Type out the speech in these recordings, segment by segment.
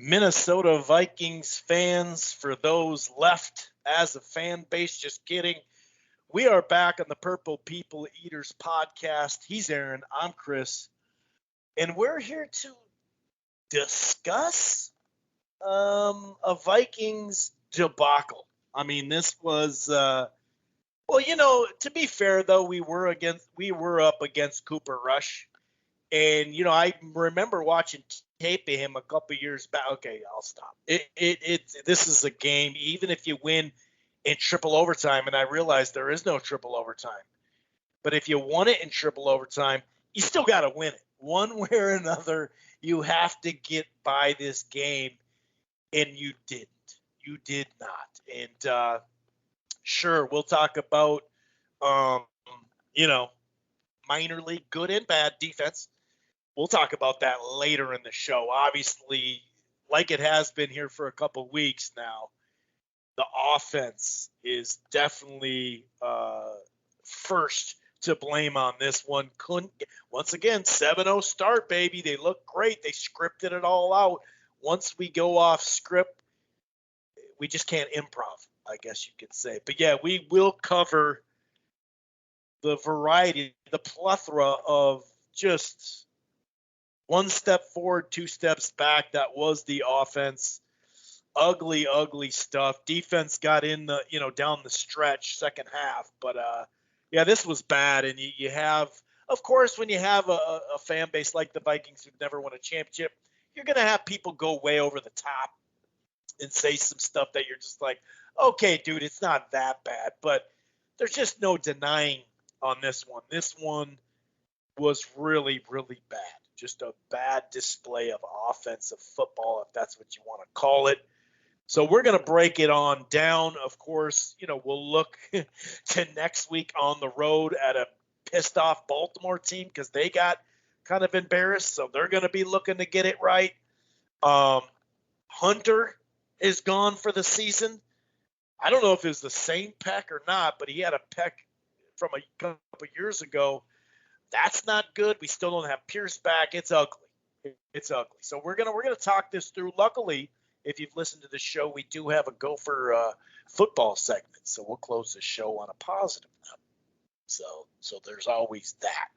Minnesota Vikings fans, for those left as a fan base, just kidding. We are back on the Purple People Eaters podcast. He's Aaron, I'm Chris, and we're here to discuss a Vikings debacle. I mean, this was, to be fair though, we were up against Cooper Rush. And, I remember watching tape of him a couple years back. Okay, I'll stop. This is a game, even if you win in triple overtime, and I realize there is no triple overtime. But if you won it in triple overtime, you still got to win it. One way or another, you have to get by this game, and you didn't. You did not. And, sure, we'll talk about, minor league good and bad defense. We'll talk about that later in the show. Obviously, like it has been here for a couple weeks now, the offense is definitely first to blame on this one. Once again, 7-0 start, baby. They look great. They scripted it all out. Once we go off script, we just can't improv, I guess you could say. But, yeah, we will cover the variety, the plethora of just – one step forward, two steps back. That was the offense. Ugly, ugly stuff. Defense got in the, down the stretch, second half. But, this was bad. And you have, of course, when you have a fan base like the Vikings who've never won a championship, you're going to have people go way over the top and say some stuff that you're just like, okay, dude, it's not that bad. But there's just no denying on this one. This one was really, really bad. Just a bad display of offensive football, if that's what you want to call it. So we're going to break it on down. Of course, we'll look to next week on the road at a pissed off Baltimore team because they got kind of embarrassed. So they're going to be looking to get it right. Hunter is gone for the season. I don't know if it was the same pec or not, but he had a pec from a couple years ago. That's not good. We still don't have Pierce back. It's ugly. It's ugly. So we're gonna talk this through. Luckily, if you've listened to the show, we do have a Gopher football segment. So we'll close the show on a positive note. So there's always that.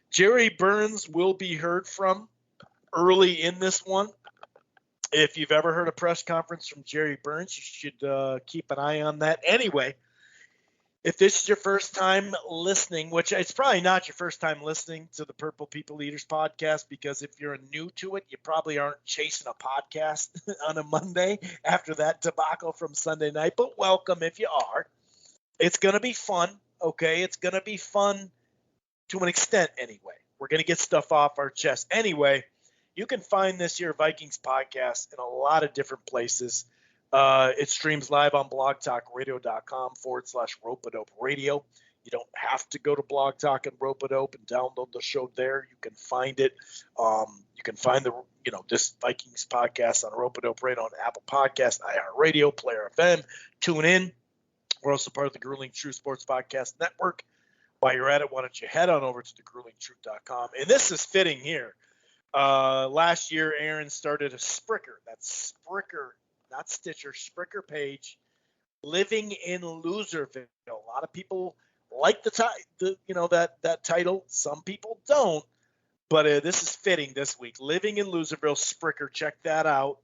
Jerry Burns will be heard from early in this one. If you've ever heard a press conference from Jerry Burns, you should keep an eye on that. Anyway, if this is your first time listening, which it's probably not your first time listening to the Purple People Eaters podcast, because if you're new to it, you probably aren't chasing a podcast on a Monday after that debacle from Sunday night. But welcome if you are. It's going to be fun, okay? It's going to be fun to an extent anyway. We're going to get stuff off our chest. Anyway, you can find this here Vikings podcast in a lot of different places. It streams live on blogtalkradio.com/Rope-A-Dope Radio. You don't have to go to Blog Talk and Rope-A-Dope and download the show there. You can find it. You can find this Vikings podcast on Rope-A-Dope Radio on Apple Podcasts, iHeartRadio, Player FM. Tune in. We're also part of the Grueling Truth Sports Podcast Network. While you're at it, why don't you head on over to thegruelingtruth.com. And this is fitting here. Last year, Aaron started a Spreaker. That's Spreaker. Not Stitcher, Spreaker page, living in Loserville. A lot of people like that title. Some people don't, but this is fitting this week. Living in Loserville, Spreaker. Check that out.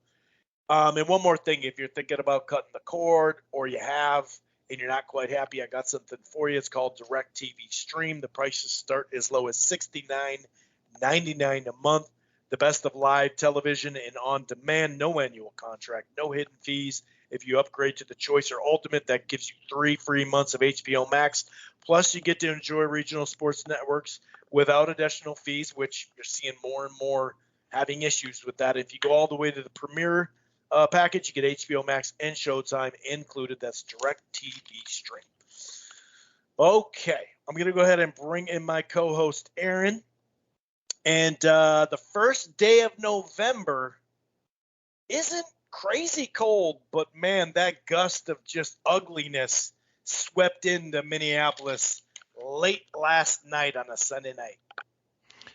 And one more thing, if you're thinking about cutting the cord, or you have and you're not quite happy, I got something for you. It's called Direct TV Stream. The prices start as low as $69.99 a month. The best of live television and on-demand, no annual contract, no hidden fees. If you upgrade to the Choice or Ultimate, that gives you 3 free months of HBO Max. Plus, you get to enjoy regional sports networks without additional fees, which you're seeing more and more having issues with that. If you go all the way to the Premier package, you get HBO Max and Showtime included. That's Direct TV Stream. Okay, I'm going to go ahead and bring in my co-host, Aaron. And the first day of November isn't crazy cold, but, man, that gust of just ugliness swept into Minneapolis late last night on a Sunday night.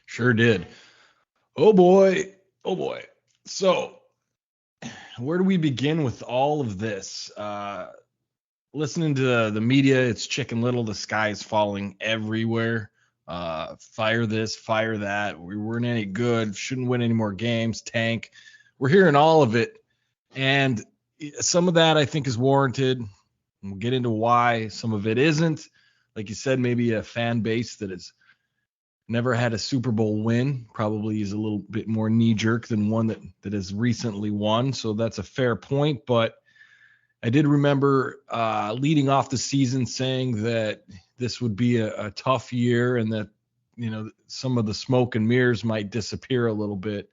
Sure did. Oh, boy. Oh, boy. So where do we begin with all of this? Listening to the media, it's Chicken Little. The sky is falling everywhere. Fire this, fire that. We weren't any good. Shouldn't win any more games. Tank. We're hearing all of it. And some of that I think is warranted. We'll get into why some of it isn't. Like you said, maybe a fan base that has never had a Super Bowl win probably is a little bit more knee-jerk than one that has recently won. So that's a fair point. But I did remember leading off the season saying that this would be a tough year and that, some of the smoke and mirrors might disappear a little bit.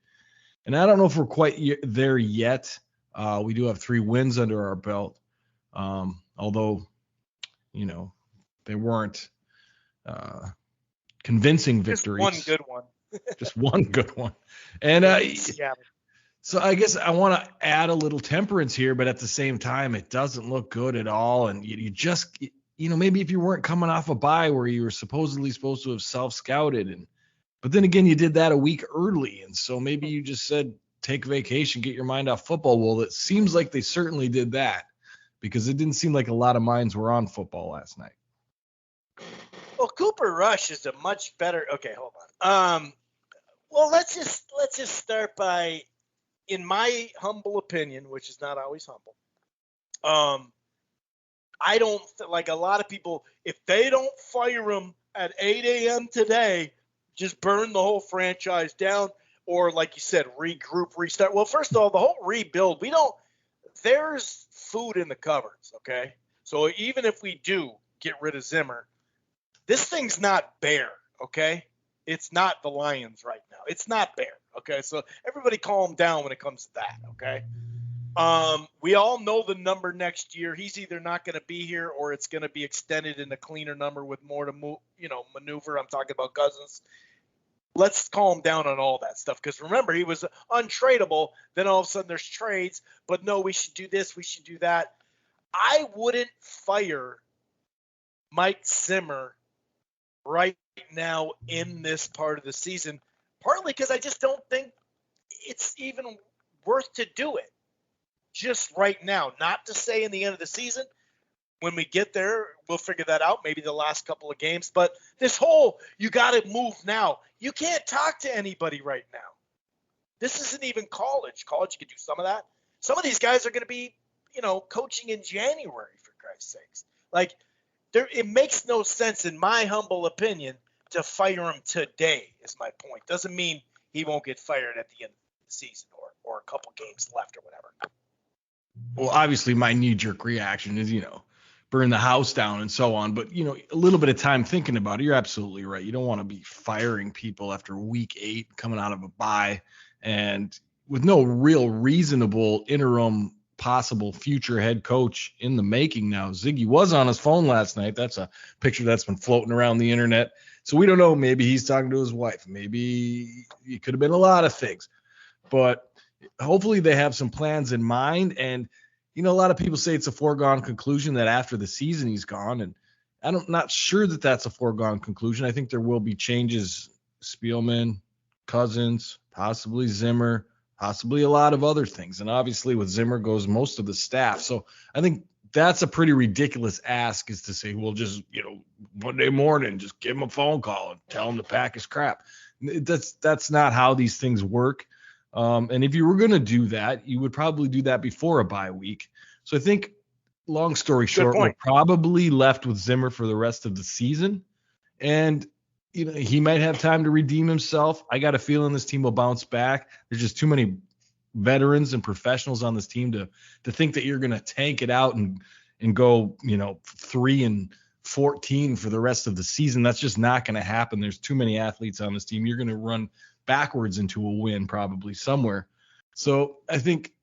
And I don't know if we're quite there yet. We do have 3 wins under our belt. Although, they weren't convincing victories. Just one good one. Just one good one. And yeah. So I guess I want to add a little temperance here, but at the same time, it doesn't look good at all. And you just, maybe if you weren't coming off a bye where you were supposedly supposed to have self-scouted, but then again, you did that a week early. And so maybe you just said, take vacation, get your mind off football. Well, it seems like they certainly did that because it didn't seem like a lot of minds were on football last night. Well, Cooper Rush is a much better. Okay, hold on. Well, let's just start by, in my humble opinion, which is not always humble, I don't like a lot of people. If they don't fire him at 8 a.m. today, just burn the whole franchise down, or like you said, regroup, restart. Well, first of all, the whole rebuild, there's food in the cupboards, okay? So even if we do get rid of Zimmer, this thing's not bare, okay? It's not the Lions right now. It's not bare, okay? So everybody calm down when it comes to that, okay? We all know the number next year. He's either not going to be here or it's going to be extended in a cleaner number with more to maneuver. I'm talking about Cousins. Let's calm down on all that stuff because remember, he was untradeable. Then all of a sudden there's trades, but no, we should do this, we should do that. I wouldn't fire Mike Zimmer right now in this part of the season, partly because I just don't think it's even worth to do it just right now. Not to say in the end of the season, when we get there, we'll figure that out, maybe the last couple of games. But this whole, you got to move now. You can't talk to anybody right now. This isn't even college. College, you could do some of that. Some of these guys are going to be, coaching in January, for Christ's sakes. Like, it makes no sense, in my humble opinion, to fire him today, is my point. Doesn't mean he won't get fired at the end of the season or a couple games left or whatever. Well, obviously, my knee-jerk reaction is, burn the house down and so on. But, a little bit of time thinking about it, you're absolutely right. You don't want to be firing people after week 8 coming out of a bye and with no real reasonable interim possible future head coach in the making now. Ziggy was on his phone last night. That's a picture that's been floating around the internet. So we don't know. Maybe he's talking to his wife. Maybe it could have been a lot of things. But hopefully they have some plans in mind. And, a lot of people say it's a foregone conclusion that after the season he's gone. And I'm not sure that that's a foregone conclusion. I think there will be changes. Spielman, Cousins, possibly Zimmer, possibly a lot of other things. And obviously with Zimmer goes most of the staff. So I think that's a pretty ridiculous ask, is to say, well, just, Monday morning, just give him a phone call and tell him to pack his crap. That's not how these things work. And if you were going to do that, you would probably do that before a bye week. So I think, long story short, we're probably left with Zimmer for the rest of the season. And, he might have time to redeem himself. I got a feeling this team will bounce back. There's just too many veterans and professionals on this team to think that you're going to tank it out and go, 3-14 for the rest of the season. That's just not going to happen. There's too many athletes on this team. You're going to run backwards into a win probably somewhere. So I think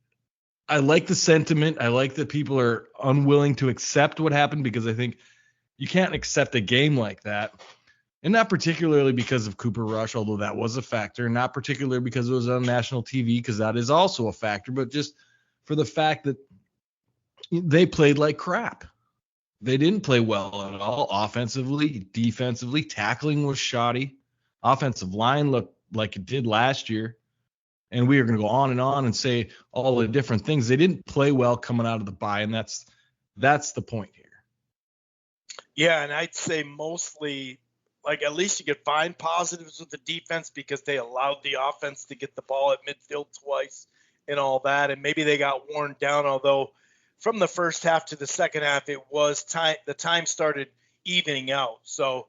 I like the sentiment. I like that people are unwilling to accept what happened, because I think you can't accept a game like that. And not particularly because of Cooper Rush, although that was a factor. Not particularly because it was on national TV, because that is also a factor. But just for the fact that they played like crap. They didn't play well at all, offensively, defensively. Tackling was shoddy. Offensive line looked like it did last year. And we are going to go on and say all the different things. They didn't play well coming out of the bye, and that's the point here. Yeah, and I'd say mostly, like, at least you could find positives with the defense because they allowed the offense to get the ball at midfield twice and all that, and maybe they got worn down, although from the first half to the second half, it was time. The time started evening out. So,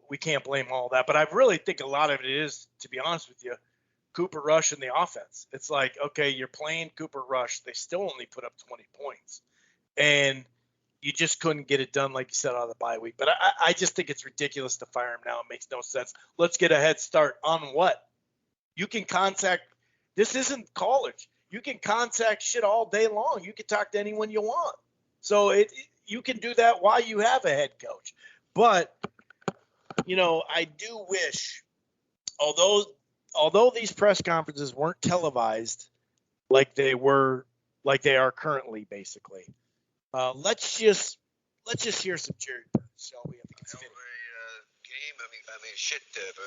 we can't blame all that. But I really think a lot of it is, to be honest with you, Cooper Rush and the offense. It's like, okay, you're playing Cooper Rush. They still only put up 20 points. And you just couldn't get it done, like you said, on the bye week. But I just think it's ridiculous to fire him now. It makes no sense. Let's get a head start on what? You can contact – this isn't college. You can contact shit all day long. You can talk to anyone you want. So you can do that while you have a head coach. But, I do wish, although these press conferences weren't televised like they are currently, basically, let's just hear some Jerry Burns, shall we? I think it's fitting. Game. I mean, shit. For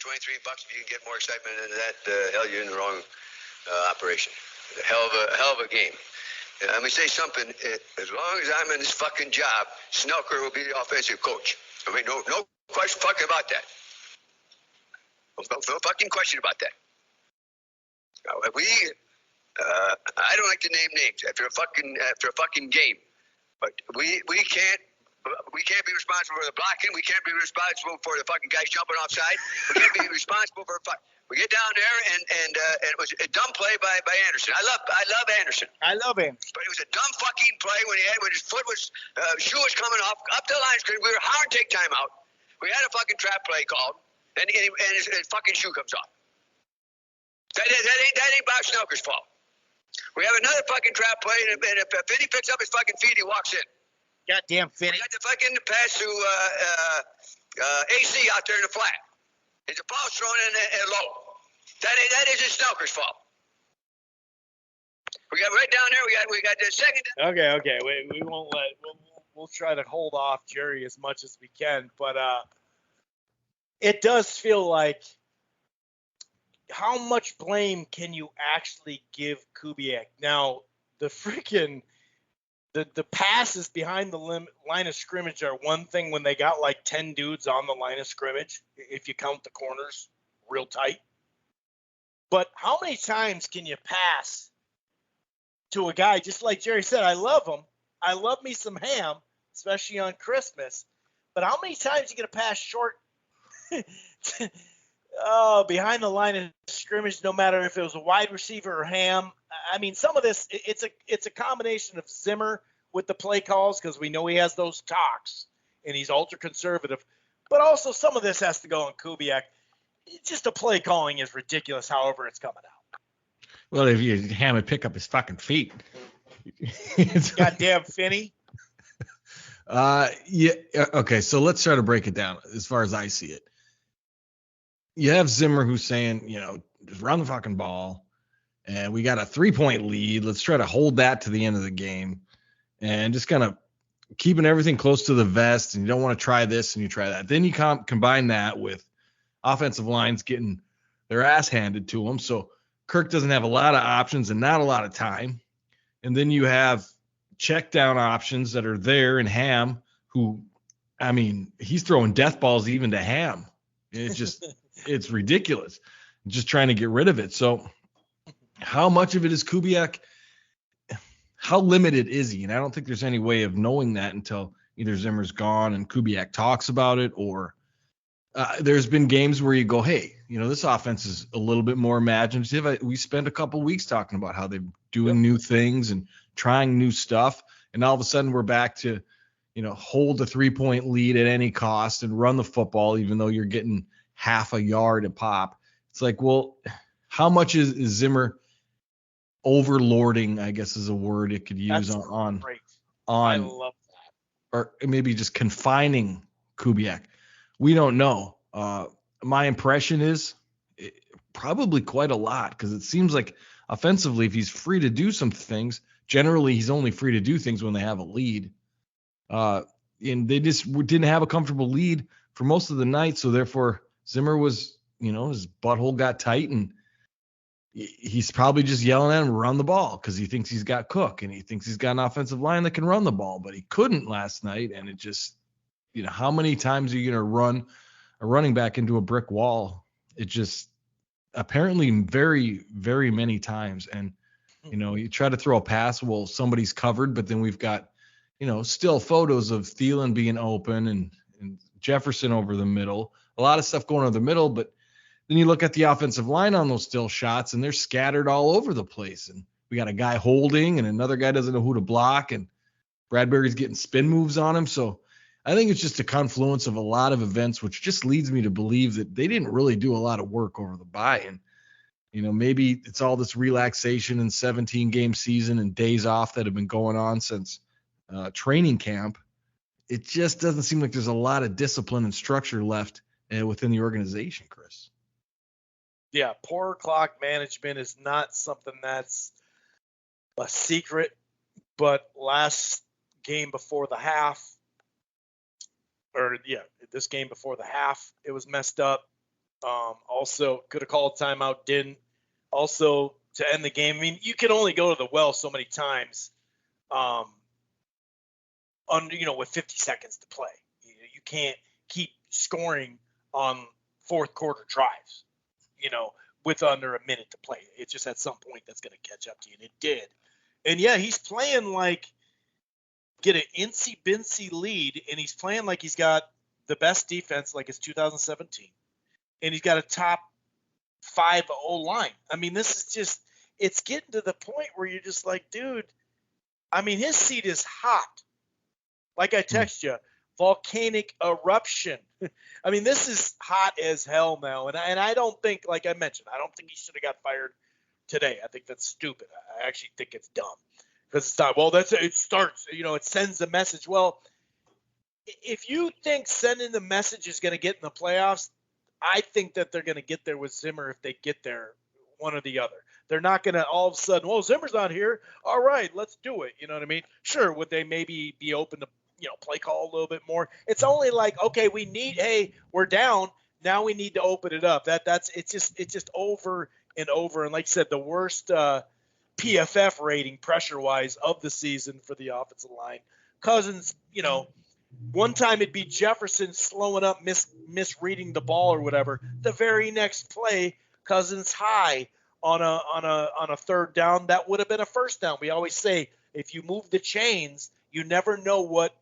$23, if you can get more excitement into that, hell, you're in the wrong operation. A hell of a game. Let me say something. As long as I'm in this fucking job, Snelker will be the offensive coach. I mean, no question fucking about that. No fucking question about that. I don't like to name names after a fucking game, but we can't be responsible for the blocking. We can't be responsible for the fucking guys jumping offside. We can't be responsible for we get down there and it was a dumb play by Anderson. I love Anderson. I love him. But it was a dumb fucking play when his foot was shoe was coming off up the line screen. We were hard to take time out. We had a fucking trap play called, and his fucking shoe comes off. That ain't Bob Snelker's fault. We have another fucking trap play, and if Finney picks up his fucking feet, he walks in. Goddamn Finney. We got the fucking pass to AC out there in the flat. It's a ball thrown in low. That isn't Snelker's fault. We got right down there. We got the second. Okay. We won't let. We'll try to hold off Jerry as much as we can, but it does feel like, how much blame can you actually give Kubiak? Now, the freaking the passes behind the line of scrimmage are one thing when they got like 10 dudes on the line of scrimmage, if you count the corners real tight. But how many times can you pass to a guy, just like Jerry said, I love him. I love me some ham, especially on Christmas. But how many times you get a pass short behind the line of scrimmage, no matter if it was a wide receiver or ham? I mean, some of this, it's a combination of Zimmer with the play calls, because we know he has those talks and he's ultra-conservative. But also some of this has to go on Kubiak. Just the play calling is ridiculous, however it's coming out. Well, if you ham and pick up his fucking feet. Goddamn Finney. Yeah. Okay, so let's try to break it down as far as I see it. You have Zimmer who's saying, just run the fucking ball. And we got a 3-point lead. Let's try to hold that to the end of the game. And just kind of keeping everything close to the vest. And you don't want to try this and you try that. Then you combine that with offensive lines getting their ass handed to them. So Kirk doesn't have a lot of options and not a lot of time. And then you have check down options that are there in Ham, who, I mean, he's throwing death balls even to Ham. It's just, it's ridiculous. Just trying to get rid of it. So how much of it is Kubiak? How limited is he? And I don't think there's any way of knowing that until either Zimmer's gone and Kubiak talks about it, or there's been games where you go, hey, this offense is a little bit more imaginative. We spent a couple weeks talking about how they're doing new things and trying new stuff. And all of a sudden we're back to, hold the 3-point lead at any cost and run the football, even though you're getting half a yard a pop. It's like, well, how much is Zimmer overlording, I guess is a word it could use on I love that. Or maybe just confining Kubiak. We don't know. My impression is probably quite a lot, because it seems like offensively, if he's free to do some things, generally he's only free to do things when they have a lead. And they just didn't have a comfortable lead for most of the night, so therefore Zimmer was his butthole got tight, and he's probably just yelling at him to run the ball because he thinks he's got Cook and he thinks he's got an offensive line that can run the ball, but he couldn't last night. And it just, how many times are you going to run a running back into a brick wall? It just apparently very, very many times. And, you try to throw a pass, well, somebody's covered, but then we've got, still photos of Thielen being open and Jefferson over the middle, a lot of stuff going over the middle, but then you look at the offensive line on those still shots, and they're scattered all over the place. And we got a guy holding, and another guy doesn't know who to block, and Bradbury's getting spin moves on him. So I think it's just a confluence of a lot of events, which just leads me to believe that they didn't really do a lot of work over the bye. And, maybe it's all this relaxation and 17-game season and days off that have been going on since training camp. It just doesn't seem like there's a lot of discipline and structure left within the organization, Chris. Yeah, poor clock management is not something that's a secret, but last game before the half, this game before the half, it was messed up. Also, could have called timeout, didn't. Also, to end the game, I mean, you can only go to the well so many times, with 50 seconds to play. You can't keep scoring on fourth quarter drives, with under a minute to play. It's just at some point that's going to catch up to you, and it did. And yeah, he's playing like get an incy-bincy lead, and he's playing like he's got the best defense like it's 2017, and he's got a top 5 O-line. I mean, this is just – it's getting to the point where you're just like, dude, I mean, his seat is hot. Like I text you, volcanic eruption. I mean, this is hot as hell now, and I don't think, like I mentioned, I don't think he should have got fired today. I think that's stupid. I actually think it's dumb because it's not. Well, it starts. It sends a message. Well, if you think sending the message is going to get in the playoffs, I think that they're going to get there with Zimmer if they get there, one or the other. They're not going to all of a sudden, well, Zimmer's not here. All right, let's do it. You know what I mean? Sure, would they maybe be open to play call a little bit more? It's only like, okay, we're down. Now we need to open it up. It's just over and over. And like I said, the worst PFF rating pressure-wise of the season for the offensive line. Cousins, one time it'd be Jefferson slowing up, misreading the ball or whatever. The very next play, Cousins high on a third down. That would have been a first down. We always say if you move the chains, you never know what.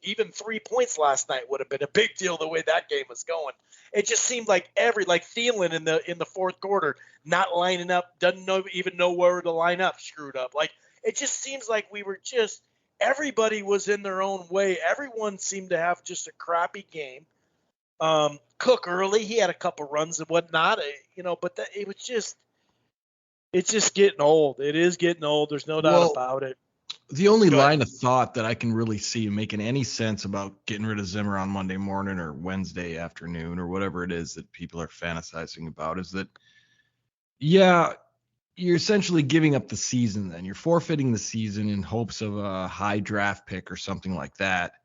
Even 3 points last night would have been a big deal the way that game was going. It just seemed like Thielen in the fourth quarter not lining up, doesn't even know where to line up, screwed up. Like it just seems like we were just everybody was in their own way. Everyone seemed to have just a crappy game. Cook early, he had a couple runs and whatnot, but it's just getting old. It is getting old. There's no doubt about it. The only line of thought that I can really see making any sense about getting rid of Zimmer on Monday morning or Wednesday afternoon or whatever it is that people are fantasizing about is that, yeah, you're essentially giving up the season then. You're forfeiting the season in hopes of a high draft pick or something like that.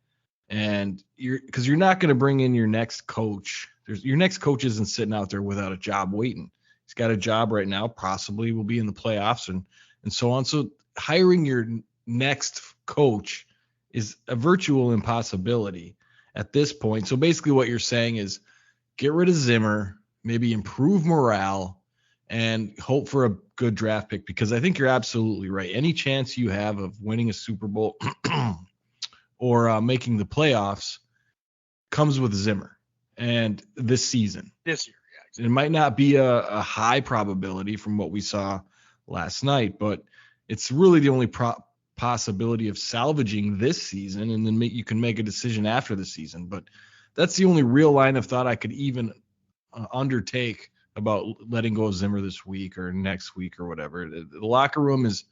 And because you're not going to bring in your next coach. Your next coach isn't sitting out there without a job waiting. He's got a job right now, possibly will be in the playoffs and so on. So hiring your next coach is a virtual impossibility at this point. So basically what you're saying is get rid of Zimmer, maybe improve morale, and hope for a good draft pick, because I think you're absolutely right. Any chance you have of winning a Super Bowl or making the playoffs comes with Zimmer and this season. This year, yeah. It might not be a high probability from what we saw last night, but it's really the only possibility of salvaging this season, and then you can make a decision after the season. But that's the only real line of thought I could even undertake about letting go of Zimmer this week or next week or whatever. The locker room is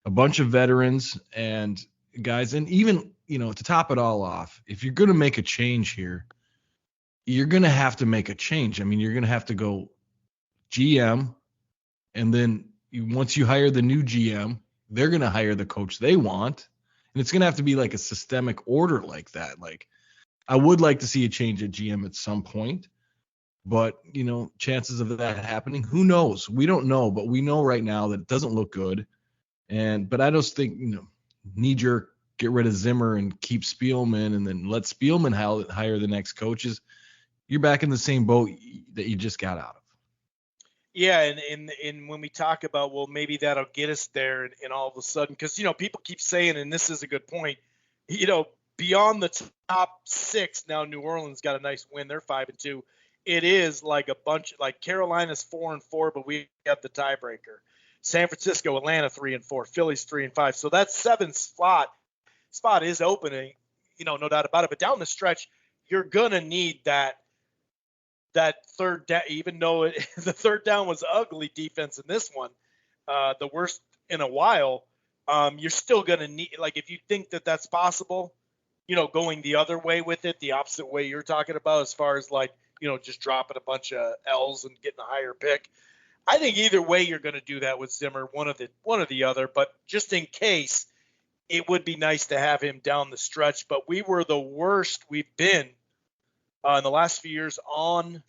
a bunch of veterans and guys, and even, to top it all off, if you're going to make a change here, you're going to have to make a change. I mean, you're going to have to go GM, and then once you hire the new GM, they're going to hire the coach they want. And it's going to have to be like a systemic order like that. Like, I would like to see a change at GM at some point. But, chances of that happening, who knows? We don't know, but we know right now that it doesn't look good. But I just think, knee-jerk, get rid of Zimmer and keep Spielman and then let Spielman hire the next coaches. You're back in the same boat that you just got out of. Yeah, and when we talk about, well, maybe that'll get us there, and all of a sudden, because, people keep saying, and this is a good point, beyond the top 6, now New Orleans got a nice win. They're 5-2. It is like a bunch, like Carolina's 4-4, but we got the tiebreaker. San Francisco, Atlanta 3-4, Philly's 3-5. So that 7th spot is opening, no doubt about it. But down the stretch, you're gonna need that third down, even though the third down was ugly defense in this one, the worst in a while. You're still gonna need, like, if you think that that's possible, going the other way with it, the opposite way you're talking about, as far as like, just dropping a bunch of L's and getting a higher pick. I think either way you're going to do that with Zimmer, one or the other. But just in case, it would be nice to have him down the stretch. But we were the worst we've been in the last few years on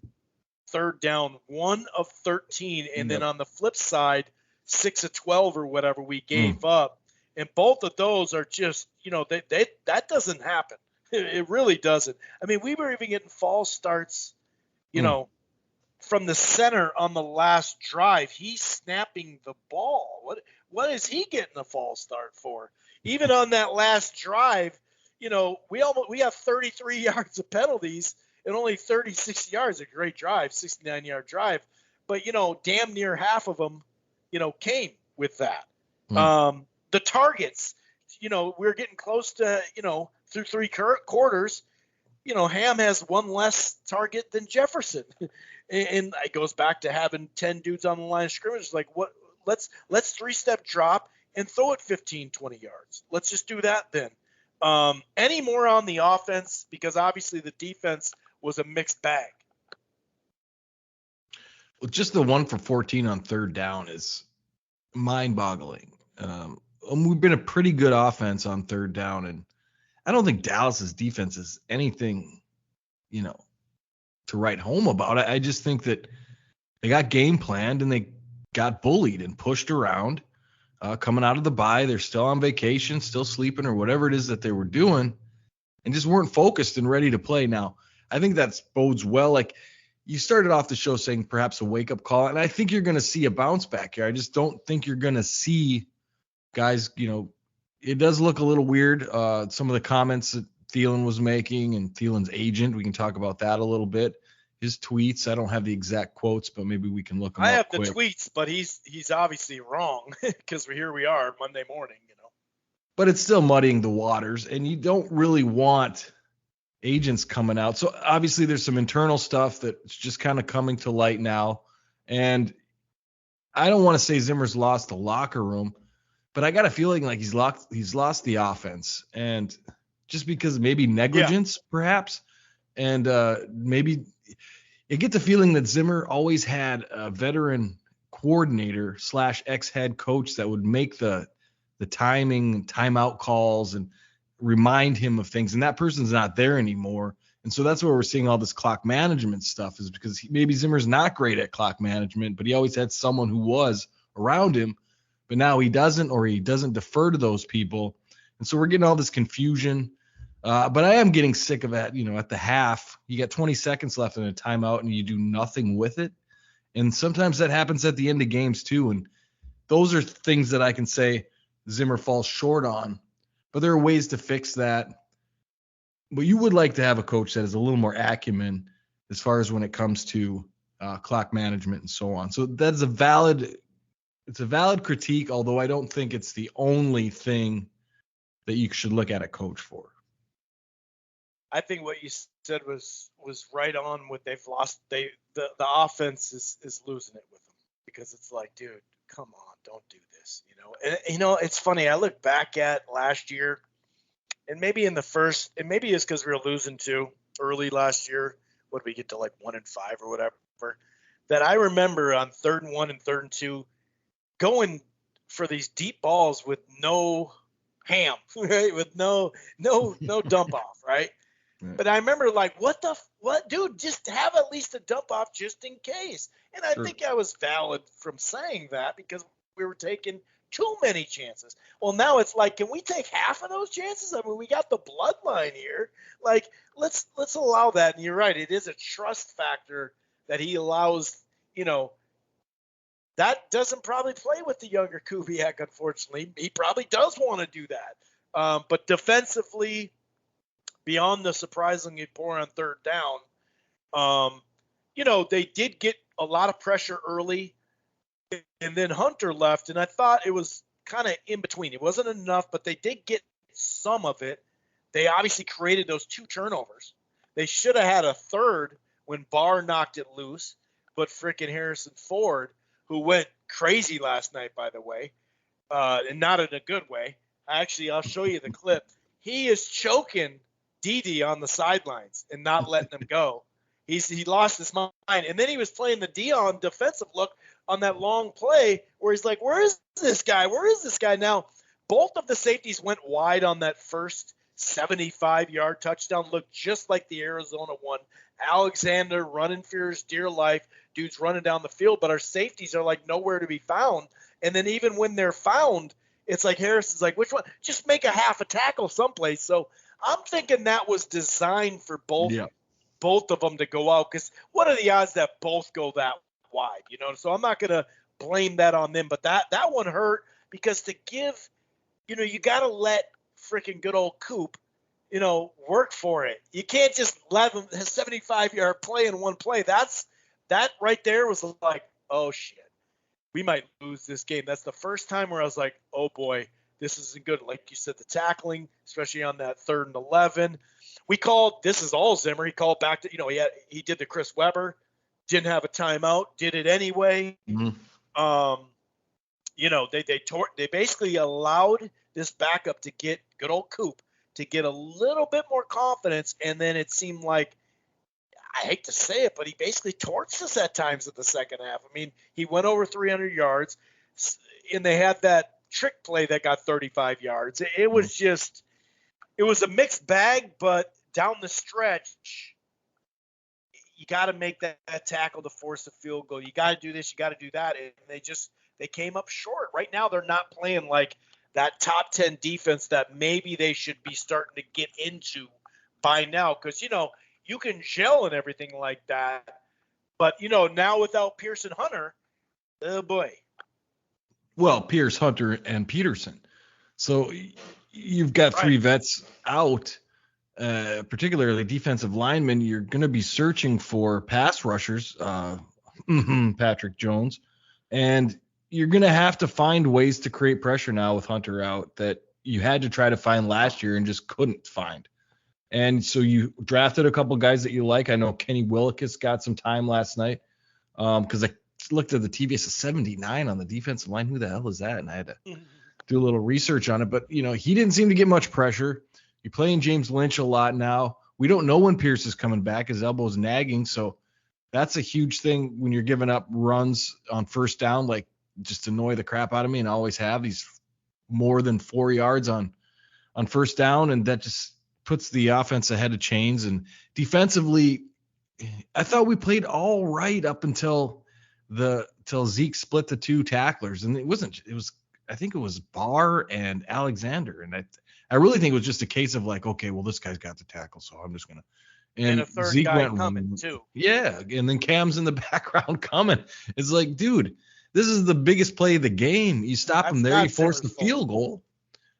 third down, 1 of 13, and then on the flip side, 6 of 12 or whatever we gave up. And both of those are just, that doesn't happen. It really doesn't. I mean, we were even getting false starts, from the center on the last drive. He's snapping the ball. What is he getting a false start for? Even on that last drive, we have 33 yards of penalties and only 36 yards. A great drive, 69-yard drive. But, damn near half of them, came with that. The targets, we're getting close to, through 3 quarters, Ham has 1 less target than Jefferson. And it goes back to having 10 dudes on the line of scrimmage. Like, what? Let's 3-step drop and throw it 15, 20 yards. Let's just do that then. Any more on the offense? Because obviously the defense was a mixed bag. Well, just the 1 for 14 on third down is mind-boggling. We've been a pretty good offense on third down, and I don't think Dallas's defense is anything, to write home about. I just think that they got game planned and they got bullied and pushed around. Coming out of the bye, they're still on vacation, still sleeping or whatever it is that they were doing, and just weren't focused and ready to play. Now, I think that bodes well. Like, you started off the show saying perhaps a wake-up call, and I think you're going to see a bounce back here. I just don't think you're going to see guys, it does look a little weird. Some of the comments that Thielen was making and Thielen's agent, we can talk about that a little bit. His tweets, I don't have the exact quotes, but maybe we can look them up. I have quick. The tweets, but he's obviously wrong because here we are Monday morning, But it's still muddying the waters, and you don't really want agents coming out. So obviously there's some internal stuff that's just kind of coming to light now. And I don't want to say Zimmer's lost the locker room, but I got a feeling like he's lost the offense, and just because maybe negligence, perhaps, and maybe you get the feeling that Zimmer always had a veteran coordinator / ex-head coach that would make the timing, timeout calls, and remind him of things, and that person's not there anymore. And so that's where we're seeing all this clock management stuff, is because maybe Zimmer's not great at clock management, but he always had someone who was around him. But now he doesn't, or he doesn't defer to those people. And so we're getting all this confusion. But I am getting sick of it. At the half, you got 20 seconds left in a timeout and you do nothing with it. And sometimes that happens at the end of games too. And those are things that I can say Zimmer falls short on. But there are ways to fix that. But you would like to have a coach that has a little more acumen as far as when it comes to clock management and so on. So that's a valid critique, although I don't think it's the only thing that you should look at a coach for. I think what you said was right on. What they've lost, the offense is losing it with them, because it's like, dude, come on, don't do this, And it's funny. I look back at last year, and maybe in the first, and maybe it's because we were losing too early last year. What did we get to, like 1-5 or whatever? That I remember on 3rd and 1 and 3rd and 2. Going for these deep balls with no Ham, right? With no dump off, right? Right. But I remember, like, what what, dude, just have at least a dump off just in case. And I Sure. think I was valid from saying that because we were taking too many chances. Well, now it's like, can we take half of those chances? I mean, we got the bloodline here. Like, let's allow that. And you're right, it is a trust factor that he allows. That doesn't probably play with the younger Kubiak, unfortunately. He probably does want to do that. But defensively, beyond the surprisingly poor on third down, they did get a lot of pressure early, and then Hunter left, and I thought it was kind of in between. It wasn't enough, but they did get some of it. They obviously created those 2 turnovers. They should have had a third when Barr knocked it loose, but frickin' Harrison Ford, who went crazy last night, by the way, and not in a good way. Actually, I'll show you the clip. He is choking Dede on the sidelines and not letting him go. He lost his mind. And then he was playing the Dion defensive look on that long play where he's like, where is this guy? Where is this guy? Now, both of the safeties went wide on that first 75-yard touchdown. Looked just like the Arizona one. Alexander running for his dear life. Dude's running down the field, but our safeties are like nowhere to be found. And then even when they're found, it's like Harrison's like, which one? Just make a half a tackle someplace. So I'm thinking that was designed for both of them to go out, because what are the odds that both go that wide? So I'm not going to blame that on them, but that one hurt because to give, you got to let freaking good old Coop, work for it. You can't just let him 75-yard play in one play. That right there was like, oh shit, we might lose this game. That's the first time where I was like, oh boy, this isn't good. Like you said, the tackling, especially on that 3rd and 11. We called, this is all Zimmer. He called back to, he did the Chris Webber, didn't have a timeout, did it anyway. Mm-hmm. They basically allowed this backup to get good old Coop to get a little bit more confidence, and then it seemed like, I hate to say it, but he basically torched us at times at the second half. I mean, he went over 300 yards, and they had that trick play that got 35 yards. It was just, it was a mixed bag, but down the stretch, you got to make that tackle to force the field goal. You got to do this, you got to do that, and they came up short. Right now, they're not playing like that top 10 defense that maybe they should be starting to get into by now, because you can gel and everything like that. But, now without Pierce and Hunter, oh boy. Well, Pierce, Hunter, and Peterson. So you've got 3 vets out, particularly defensive linemen. You're going to be searching for pass rushers, Patrick Jones. And you're going to have to find ways to create pressure now with Hunter out that you had to try to find last year and just couldn't find. And so you drafted a couple guys that you like. I know Kenny Willekes got some time last night because I looked at the TV. It's a 79 on the defensive line. Who the hell is that? And I had to do a little research on it. But, he didn't seem to get much pressure. You're playing James Lynch a lot now. We don't know when Pierce is coming back. His elbow's nagging. So that's a huge thing when you're giving up runs on first down, like just annoy the crap out of me, and always have. He's more than 4 yards on first down, and that just puts the offense ahead of chains. And defensively, I thought we played all right up until Zeke split the 2 tacklers. And I think it was Barr and Alexander. And I really think it was just a case of like, okay, well, this guy's got the tackle, so I'm just going to. And a third Zeke guy coming too. Yeah. And then Cam's in the background coming. It's like, dude, this is the biggest play of the game. You stop him there, you force the field goal.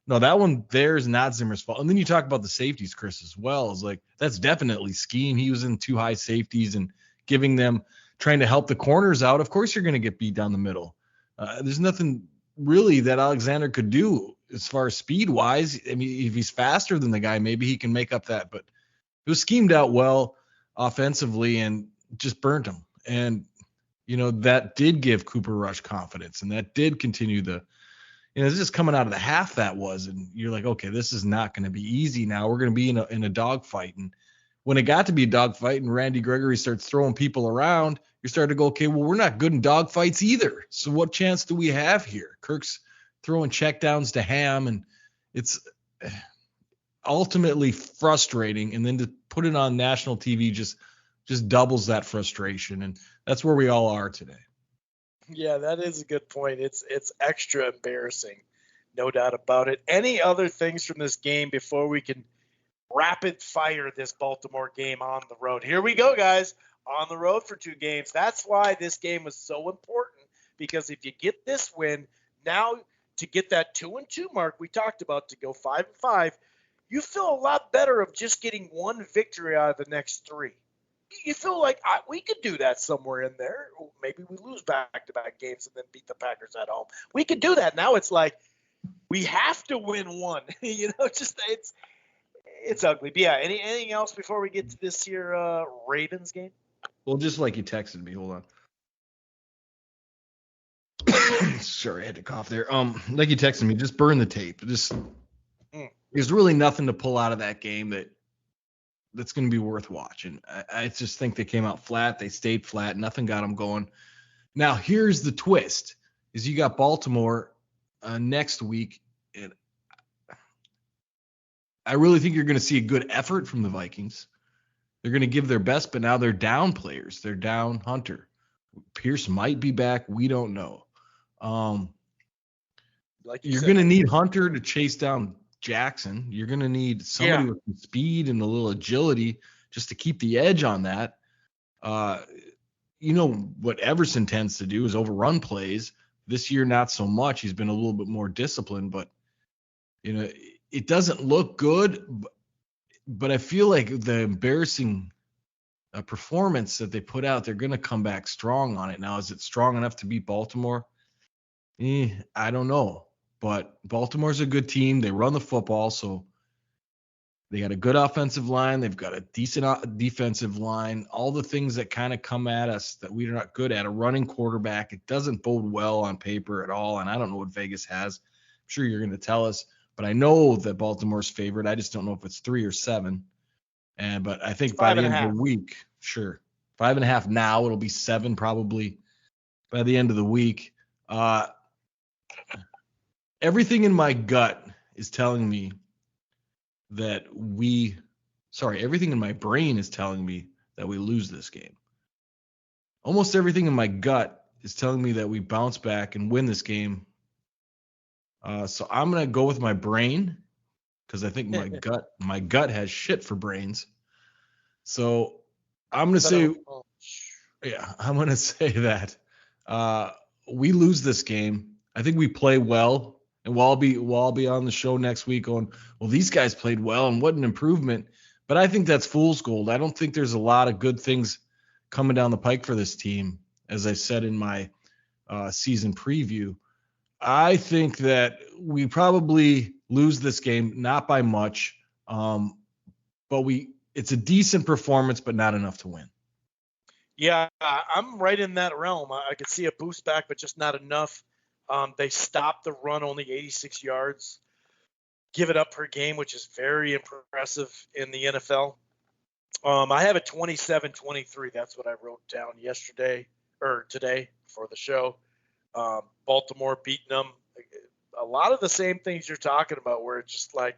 No, that one there is not Zimmer's fault. And then you talk about the safeties, Chris, as well. It's like, that's definitely scheme. He was in 2 high safeties and trying to help the corners out. Of course, you're going to get beat down the middle. There's nothing really that Alexander could do as far as speed wise. I mean, if he's faster than the guy, maybe he can make up that. But it was schemed out well offensively and just burnt him. And, that did give Cooper Rush confidence, and that did continue it's just coming out of the half that was, and you're like, okay, this is not going to be easy now. We're going to be in a dogfight. And when it got to be a dogfight and Randy Gregory starts throwing people around, you start to go, okay, well, we're not good in dogfights either. So what chance do we have here? Kirk's throwing checkdowns to Ham, and it's ultimately frustrating. And then to put it on national TV just just doubles that frustration. And that's where we all are today. Yeah, that is a good point. It's extra embarrassing, no doubt about it. Any other things from this game before we can rapid fire this Baltimore game on the road? Here we go, guys. On the road for 2 games. That's why this game was so important, because if you get this win, now to get that 2-2 mark we talked about, to go 5-5, you feel a lot better of just getting 1 victory out of the next 3. You feel like we could do that somewhere in there. Maybe we lose back-to-back games and then beat the Packers at home. We could do that. Now it's like we have to win 1. Just it's ugly. But yeah, anything else before we get to this here Ravens game? Well, just like you texted me. Hold on. Sorry, I had to cough there. Like you texted me, just burn the tape. There's really nothing to pull out of that game that's going to be worth watching. I just think they came out flat. They stayed flat. Nothing got them going. Now, here's the twist, is you got Baltimore next week. And I really think you're going to see a good effort from the Vikings. They're going to give their best, but now they're down players. They're down Hunter. Pierce might be back. We don't know. You're going to need Hunter to chase down Jackson. You're going to need somebody with some speed and a little agility just to keep the edge on that. What Everson tends to do is overrun plays. This year, not so much. He's been a little bit more disciplined, but it doesn't look good. But I feel like the embarrassing performance that they put out, they're going to come back strong on it. Now, is it strong enough to beat Baltimore? I don't know. But Baltimore's a good team. They run the football, so they got a good offensive line. They've got a decent defensive line. All the things that kind of come at us that we're not good at. A running quarterback, it doesn't bode well on paper at all, and I don't know what Vegas has. I'm sure you're going to tell us. But I know that Baltimore's favored. I just don't know if it's 3 or 7. But I think by the end of the week, sure, 5.5 now. It'll be 7 probably by the end of the week. Everything in my gut is telling me that everything in my brain is telling me that we lose this game. Almost everything in my gut is telling me that we bounce back and win this game. So I'm going to go with my brain, because I think my gut has shit for brains. So I'm going to say that we lose this game. I think we play well, and we'll all be on the show next week going, well, these guys played well and what an improvement. But I think that's fool's gold. I don't think there's a lot of good things coming down the pike for this team, as I said in my season preview. I think that we probably lose this game, not by much, but it's a decent performance, but not enough to win. Yeah, I'm right in that realm. I could see a boost back, but just not enough. They stopped the run, only 86 yards, give it up per game, which is very impressive in the NFL. I have a 27-23. That's what I wrote down today for the show. Baltimore beating them. A lot of the same things you're talking about, where it's just like,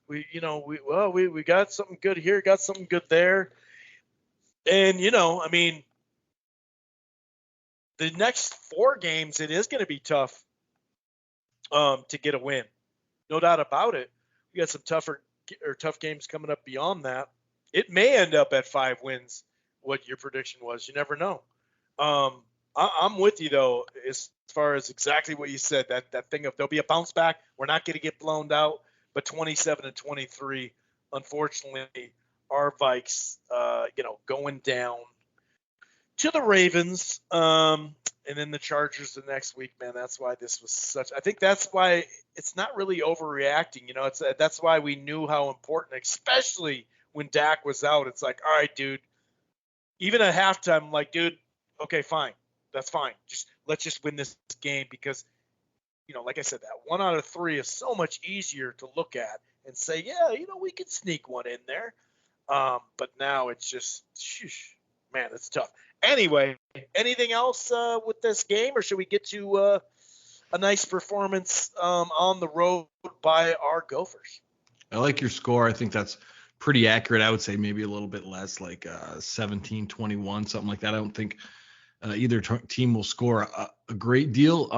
we got something good here, got something good there. And, the next 4 games, it is going to be tough to get a win. No doubt about it. We got some tough games coming up beyond that. It may end up at 5 wins, what your prediction was. You never know. I'm with you, though, as far as exactly what you said, that thing of there'll be a bounce back. We're not going to get blown out, but 27-23, unfortunately, our Vikes, going down to the Ravens, and then the Chargers the next week, man. That's why this was I think that's why it's not really overreacting. That's why we knew how important, especially when Dak was out. It's like, all right, dude, even at halftime, I'm like, dude, okay, fine. That's fine. Let's just win this game, because, like I said, that 1 out of 3 is so much easier to look at and say, yeah, we could sneak one in there. But now it's just, man, it's tough. Anyway, anything else with this game, or should we get to a nice performance on the road by our Gophers? I like your score. I think that's pretty accurate. I would say maybe a little bit less, like 17-21, something like that. I don't think either team will score a great deal.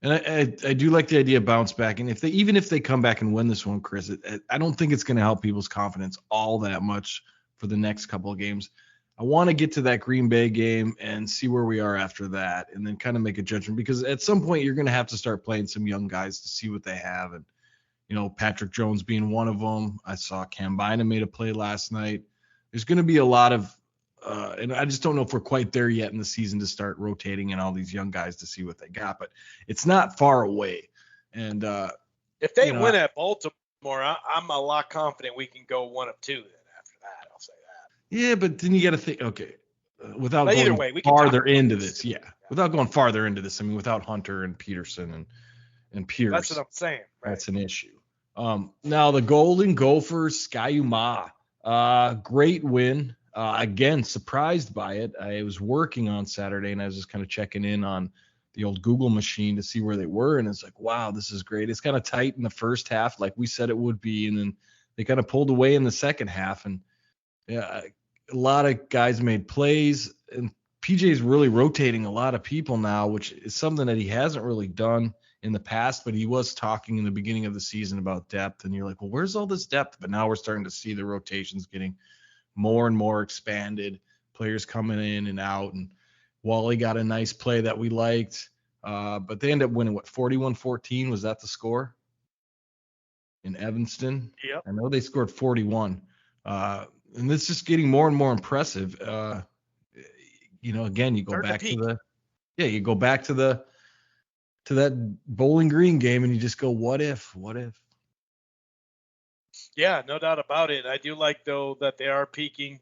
And I do like the idea of bounce back. And even if they come back and win this one, Chris, I don't think it's going to help people's confidence all that much for the next couple of games. I want to get to that Green Bay game and see where we are after that, and then kind of make a judgment, because at some point you're going to have to start playing some young guys to see what they have. And, Patrick Jones being one of them. I saw Cam Bynum made a play last night. There's going to be a lot of, and I just don't know if we're quite there yet in the season to start rotating in all these young guys to see what they got, but it's not far away. And if they win at Baltimore, I'm a lot confident we can go 1 of 2 then after that. I'll say that. Yeah, but then you got to think, okay, without but going way, we farther into this, without going farther into this, I mean, without Hunter and Peterson and Pierce. That's what I'm saying. Right? That's an issue. Now the Golden Gophers, Ski-U-Mah, great win. Again, surprised by it. I was working on Saturday and I was just kind of checking in on the old Google machine to see where they were. And it's like, wow, this is great. It's kind of tight in the first half, like we said it would be. And then they kind of pulled away in the second half. And yeah, a lot of guys made plays. And PJ's really rotating a lot of people now, which is something that he hasn't really done in the past, but he was talking in the beginning of the season about depth. And you're like, well, where's all this depth? But now we're starting to see the rotations getting more and more expanded, players coming in and out. And Wally got a nice play that we liked, but they ended up winning, 41-14? Was that the score in Evanston? Yep. I know they scored 41. And it's just getting more and more impressive. Again, you go back to that Bowling Green game and you just go, what if? Yeah, no doubt about it. I do like, though, that they are peaking.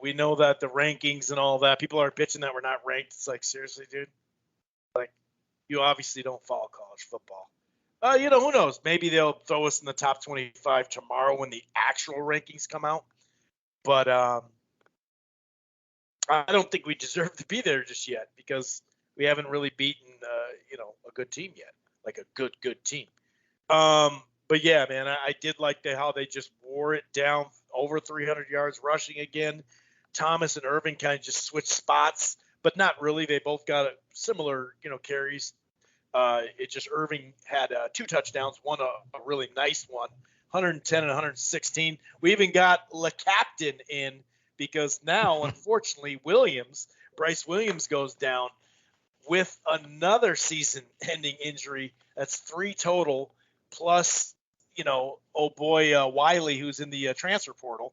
We know that the rankings and all that, people are bitching that we're not ranked. It's like, seriously, dude? Like, you obviously don't follow college football. Who knows? Maybe they'll throw us in the top 25 tomorrow when the actual rankings come out. But I don't think we deserve to be there just yet because we haven't really beaten, a good team yet, like a good team. But yeah, man, I did like how they just wore it down, over 300 yards rushing again. Thomas and Irving kind of just switched spots, but not really. They both got similar, carries. It just Irving had 2 touchdowns, one a really nice one, 110 and 116. We even got Le Captain in because now, unfortunately, Bryce Williams goes down with another season-ending injury. That's 3 total, plus Wiley, who's in the transfer portal,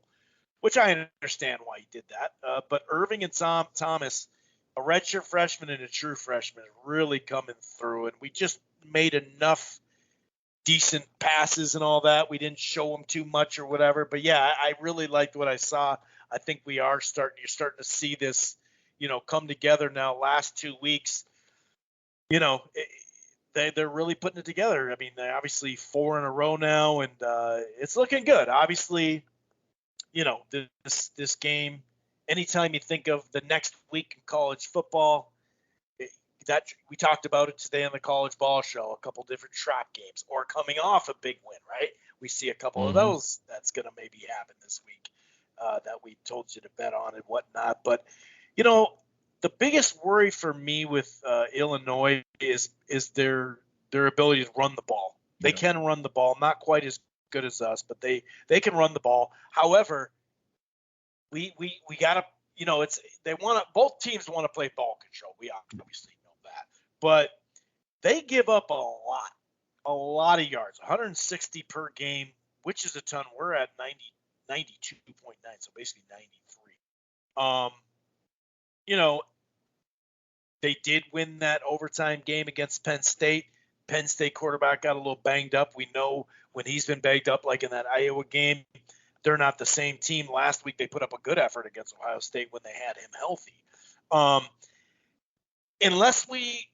which I understand why he did that. But Irving and Thomas, a redshirt freshman and a true freshman, really coming through. And we just made enough decent passes and all that. We didn't show them too much or whatever. But, yeah, I really liked what I saw. I think you're starting to see this, come together now last 2 weeks. They're really putting it together. I mean, they're obviously 4 in a row now, and it's looking good. Obviously, this game, anytime you think of the next week in college football, that we talked about it today on the College Ball Show, a couple different trap games or coming off a big win, right? We see a couple of those that's going to maybe happen this week that we told you to bet on and whatnot. But, the biggest worry for me with Illinois is their ability to run the ball. They can run the ball, not quite as good as us, but they can run the ball. However, we gotta, both teams want to play ball control. We obviously know that, but they give up a lot of yards, 160 per game, which is a ton. We're at 92.9, so basically 93. They did win that overtime game against Penn State. Penn State quarterback got a little banged up. We know when he's been banged up, like in that Iowa game, they're not the same team. Last week they put up a good effort against Ohio State when they had him healthy. Unless we,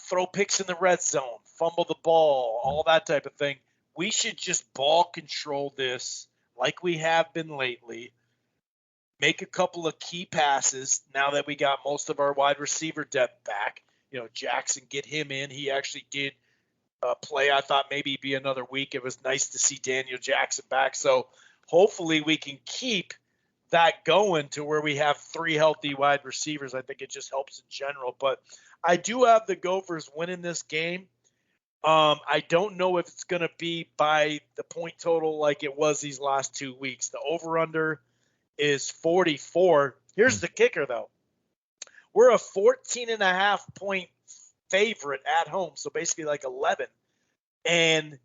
throw picks in the red zone, fumble the ball, all that type of thing, we should just ball control this like we have been lately. Make a couple of key passes now that we got most of our wide receiver depth back. Jackson, get him in. He actually did play. I thought maybe it'd be another week. It was nice to see Daniel Jackson back. So hopefully we can keep that going to where we have 3 healthy wide receivers. I think it just helps in general. But I do have the Gophers winning this game. I don't know if it's going to be by the point total like it was these last 2 weeks. The over-under is 44. Here's the kicker, though. We're a 14.5-point favorite at home, so basically like 11. And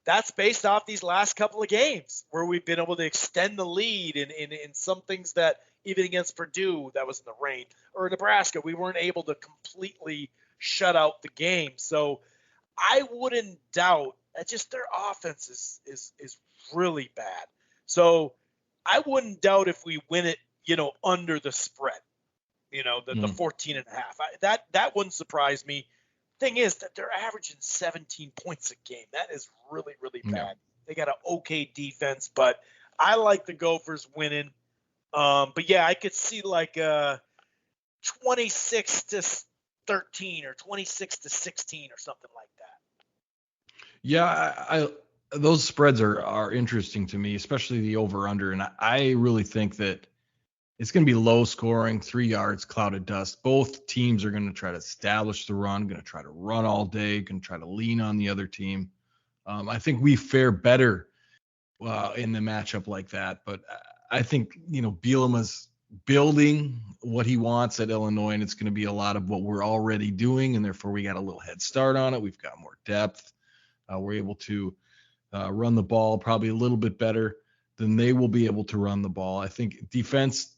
that's based off these last couple of games where we've been able to extend the lead in some things that even against Purdue, that was in the rain, or Nebraska, we weren't able to completely shut out the game. So I wouldn't doubt that just their offense is really bad. So I wouldn't doubt if we win it, under the spread, the 14.5. That wouldn't surprise me. Thing is that they're averaging 17 points a game. That is really, really bad. Yeah. They got an okay defense, but I like the Gophers winning. But yeah, I could see like 26-13 or 26-16 or something like that. Yeah, those spreads are interesting to me, especially the over-under. And I really think that it's going to be low scoring, 3 yards, cloud of dust. Both teams are going to try to establish the run, going to try to run all day, going to try to lean on the other team. I think we fare better in the matchup like that. But I think, Bielema's building what he wants at Illinois, and it's going to be a lot of what we're already doing, and therefore we got a little head start on it. We've got more depth. We're able to run the ball probably a little bit better than they will be able to run the ball. I think defense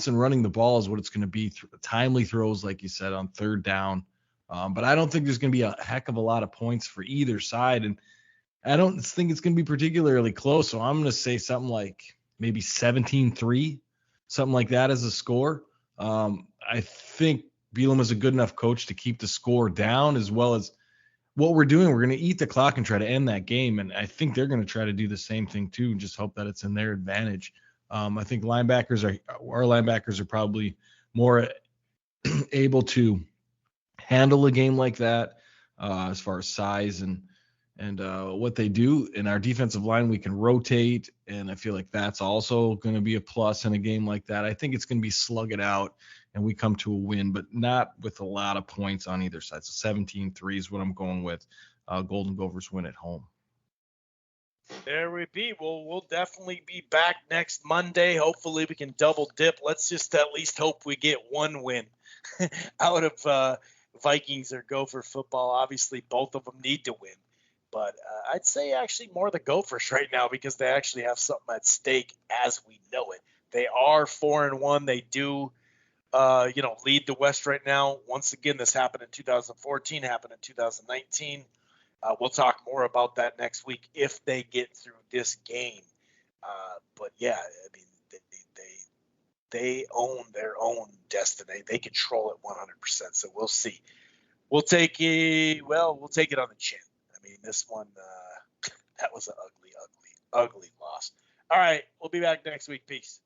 and running the ball is what it's going to be. Timely throws, like you said, on third down. But I don't think there's going to be a heck of a lot of points for either side. And I don't think it's going to be particularly close. So I'm going to say something like maybe 17-3, something like that as a score. I think Bielema is a good enough coach to keep the score down, as well as what we're doing. We're going to eat the clock and try to end that game. And I think they're going to try to do the same thing too, and just hope that it's in their advantage. I think our linebackers are probably more able to handle a game like that as far as size and what they do. In our defensive line, we can rotate, and I feel like that's also going to be a plus in a game like that. I think it's going to be slug it out, and we come to a win, but not with a lot of points on either side. So 17-3 is what I'm going with. Golden Gophers win at home. There we be. We'll definitely be back next Monday. Hopefully we can double dip. Let's just at least hope we get one win out of Vikings or Gopher football. Obviously, both of them need to win. But I'd say actually more the Gophers right now, because they actually have something at stake as we know it. They are 4-1. They do lead the West right now. Once again, this happened in 2014, happened in 2019. We'll talk more about that next week if they get through this game. But yeah, I mean, they own their own destiny. They control it 100%. So we'll see. We'll take it on the chin. I mean, this one, that was an ugly loss. All right, we'll be back next week. Peace.